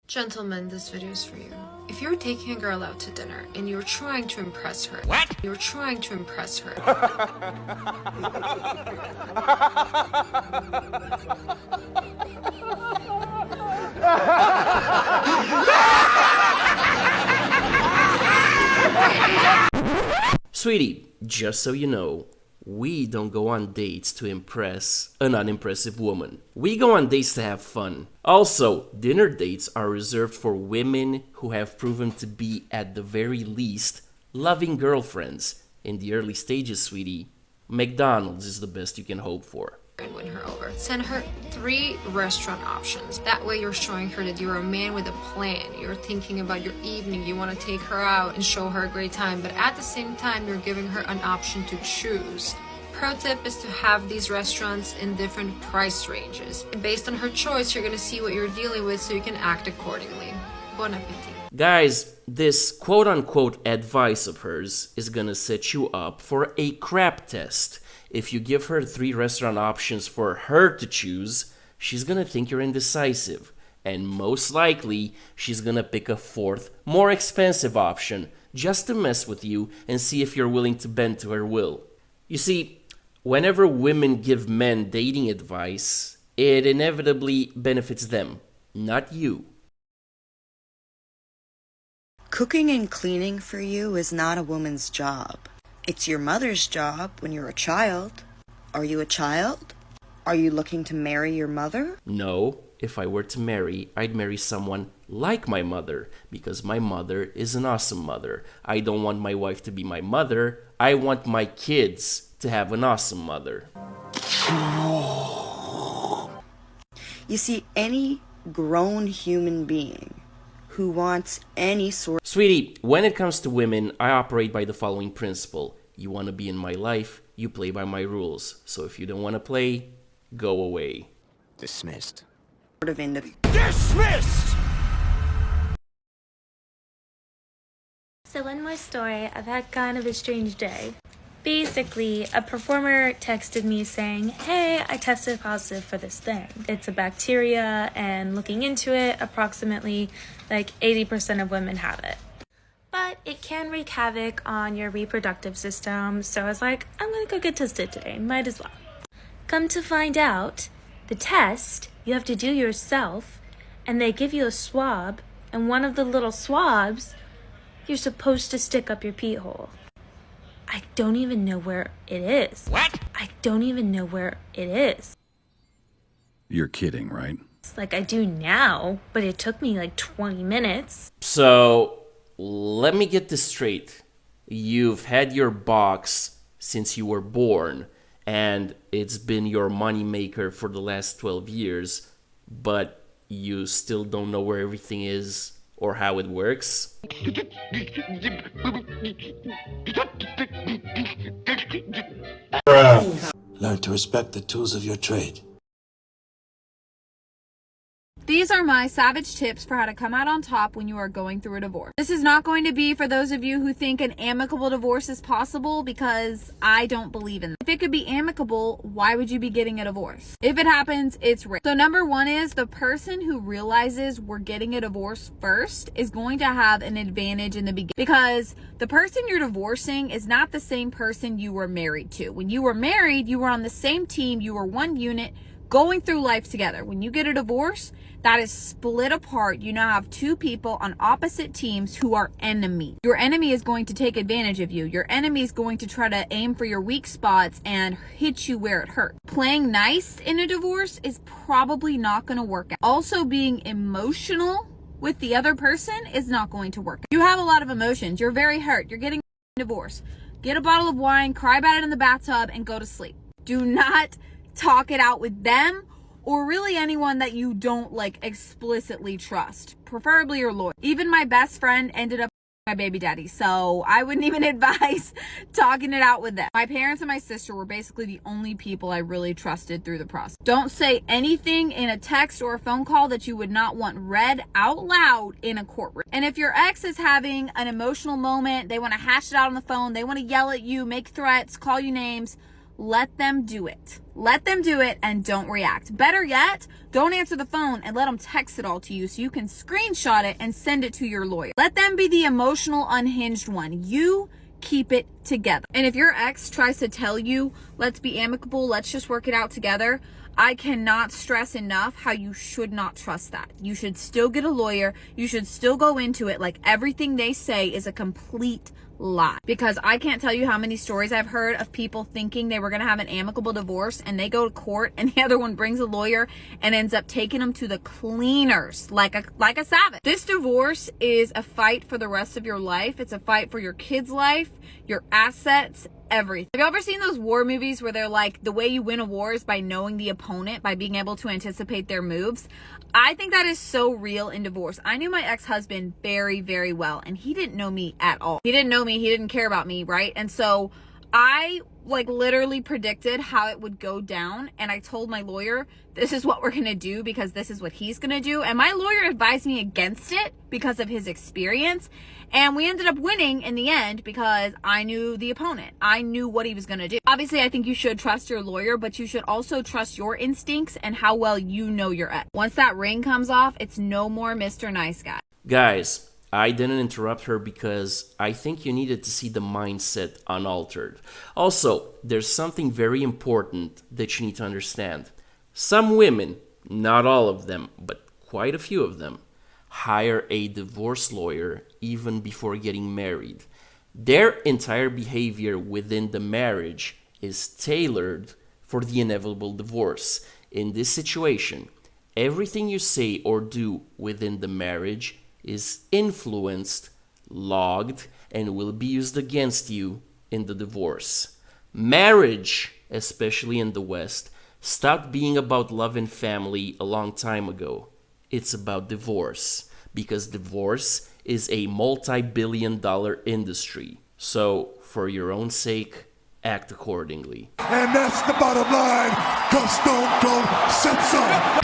Gentlemen, this video is for you. If you're taking a girl out to dinner and you're trying to impress her, You're trying to impress her. Sweetie, just so you know, we don't go on dates to impress an unimpressive woman. We go on dates to have fun. Also, dinner dates are reserved for women who have proven to be, at the very least, loving girlfriends. In the early stages, sweetie, McDonald's is the best you can hope for. And win her over. Send her 3 restaurant options. That way you're showing her that you're a man with a plan. You're thinking about your evening. You want to take her out and show her a great time. But at the same time, you're giving her an option to choose. Pro tip is to have these restaurants in different price ranges. And based on her choice, you're going to see what you're dealing with so you can act accordingly. Bon appetit. Guys, this quote-unquote advice of hers is gonna set you up for a crap test. If you give her 3 restaurant options for her to choose, she's gonna think you're indecisive. And most likely, she's gonna pick a 4th, more expensive option just to mess with you and see if you're willing to bend to her will. You see, whenever women give men dating advice, it inevitably benefits them, not you. Cooking and cleaning for you is not a woman's job. It's your mother's job when you're a child. Are you a child? Are you looking to marry your mother? No, if I were to marry, I'd marry someone like my mother, because my mother is an awesome mother. I don't want my wife to be my mother. I want my kids to have an awesome mother. You see, any grown human being who wants any sort... Sweetie, when it comes to women, I operate by the following principle. You want to be in my life, you play by my rules. So if you don't want to play, go away. Dismissed. of individual. Dismissed! So one more story. I've had kind of a strange day. Basically, a performer texted me saying, hey, I tested positive for this thing. It's a bacteria, and looking into it, approximately like 80% of women have it. But it can wreak havoc on your reproductive system, so I was like, I'm gonna go get tested today, might as well. Come to find out, the test you have to do yourself, and they give you a swab, and one of the little swabs you're supposed to stick up your pee hole. I don't even know where it is. What? I don't even know where it is. You're kidding, right? It's like I do now, but it took me like 20 minutes. So, let me get this straight. You've had your box since you were born, and it's been your moneymaker for the last 12 years, but you still don't know where everything is or how it works? Learn to respect the tools of your trade. These are my savage tips for how to come out on top when you are going through a divorce. This is not going to be for those of you who think an amicable divorce is possible, because I don't believe in that. If it could be amicable, why would you be getting a divorce? If it happens, it's rape. So number 1 is the person who realizes we're getting a divorce first is going to have an advantage in the beginning, because the person you're divorcing is not the same person you were married to. When you were married, you were on the same team, you were one unit, going through life together. When you get a divorce, that is split apart. You now have 2 people on opposite teams who are enemies. Your enemy is going to take advantage of you. Your enemy is going to try to aim for your weak spots and hit you where it hurts. Playing nice in a divorce is probably not going to work out. Also, being emotional with the other person is not going to work. You have a lot of emotions. You're very hurt. You're getting a divorce. Get a bottle of wine, cry about it in the bathtub, and go to sleep. Do not talk it out with them, or really anyone that you don't like explicitly trust, preferably your lawyer. Even my best friend ended up my baby daddy, so I wouldn't even advise talking it out with them. My parents and my sister were basically the only people I really trusted through the process. Don't say anything in a text or a phone call that you would not want read out loud in a courtroom. And if your ex is having an emotional moment, they want to hash it out on the phone, they want to yell at you, make threats, call you names, let them do it. Let them do it and don't react. Better yet, don't answer the phone and let them text it all to you so you can screenshot it and send it to your lawyer. Let them be the emotional, unhinged one. You keep it together. And if your ex tries to tell you, let's be amicable, let's just work it out together, I cannot stress enough how you should not trust that. You should still get a lawyer. You should still go into it like everything they say is a complete lie. Because I can't tell you how many stories I've heard of people thinking they were going to have an amicable divorce and they go to court and the other one brings a lawyer and ends up taking them to the cleaners like a savage. This divorce is a fight for the rest of your life. It's a fight for your kids' life, your assets, everything. Have you ever seen those war movies where they're like, the way you win a war is by knowing the opponent, by being able to anticipate their moves? I think that is so real in divorce. I knew my ex-husband very, very well, and he didn't know me at all. He didn't know me. He didn't care about me, right? And so I literally predicted how it would go down, and I told my lawyer, this is what we're gonna do because this is what he's gonna do. And my lawyer advised me against it because of his experience, and we ended up winning in the end because I knew the opponent. I knew what he was gonna do. Obviously, I think you should trust your lawyer, but you should also trust your instincts and how well you know your ex. Once that ring comes off, it's no more Mr. Nice Guy. Guys, I didn't interrupt her because I think you needed to see the mindset unaltered. Also, there's something very important that you need to understand. Some women, not all of them, but quite a few of them, hire a divorce lawyer even before getting married. Their entire behavior within the marriage is tailored for the inevitable divorce. In this situation, everything you say or do within the marriage is influenced, logged, and will be used against you in the divorce. Marriage, especially in the West, stopped being about love and family a long time ago. It's about divorce, because divorce is a multi-billion-dollar industry. So, for your own sake, act accordingly. And that's the bottom line, 'cause Stone Cold said so.